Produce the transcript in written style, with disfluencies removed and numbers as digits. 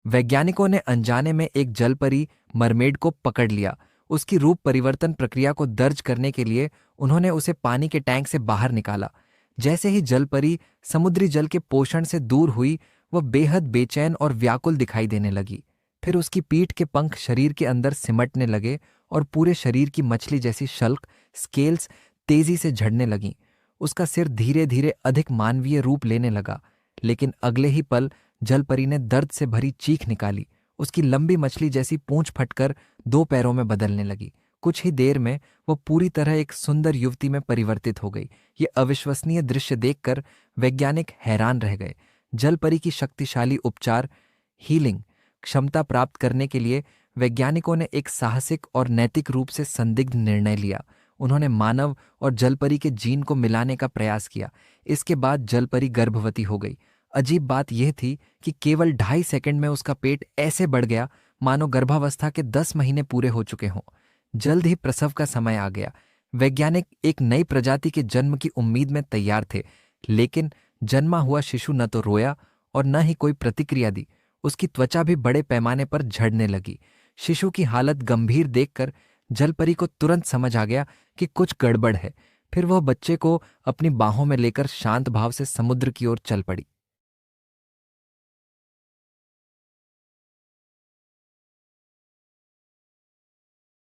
वैज्ञानिकों ने अनजाने में एक जलपरी मरमेड को पकड़ लिया। उसकी रूप परिवर्तन प्रक्रिया को दर्ज करने के लिए उन्होंने उसे पानी के टैंक से बाहर निकाला। जैसे ही जलपरी समुद्री जल के पोषण से दूर हुई, वह बेहद बेचैन और व्याकुल दिखाई देने लगी। फिर उसकी पीठ के पंख शरीर के अंदर सिमटने लगे और पूरे शरीर की मछली जैसी शल्क स्केल्स तेजी से झड़ने लगीं। उसका सिर धीरे धीरे अधिक मानवीय रूप लेने लगा। लेकिन अगले ही पल जलपरी ने दर्द से भरी चीख निकाली। उसकी लंबी मछली जैसी पूंछ फटकर दो पैरों में बदलने लगी। कुछ ही देर में वह पूरी तरह एक सुंदर युवती में परिवर्तित हो गई। ये अविश्वसनीय दृश्य देखकर वैज्ञानिक हैरान रह गए। जलपरी की शक्तिशाली उपचार हीलिंग क्षमता प्राप्त करने के लिए वैज्ञानिकों ने एक साहसिक और नैतिक रूप से संदिग्ध निर्णय लिया। उन्होंने मानव और जलपरी के जीन को मिलाने का प्रयास किया। इसके बाद जलपरी गर्भवती हो गई। अजीब बात यह थी कि केवल 2.5 सेकंड में उसका पेट ऐसे बढ़ गया मानो गर्भावस्था के 10 महीने पूरे हो चुके हों। जल्द ही प्रसव का समय आ गया। वैज्ञानिक एक नई प्रजाति के जन्म की उम्मीद में तैयार थे, लेकिन जन्मा हुआ शिशु न तो रोया और न ही कोई प्रतिक्रिया दी। उसकी त्वचा भी बड़े पैमाने पर झड़ने लगी। शिशु की हालत गंभीर देखकर जलपरी को तुरंत समझ आ गया कि कुछ गड़बड़ है। फिर वह बच्चे को अपनी बाहों में लेकर शांत भाव से समुद्र की ओर चल पड़ी।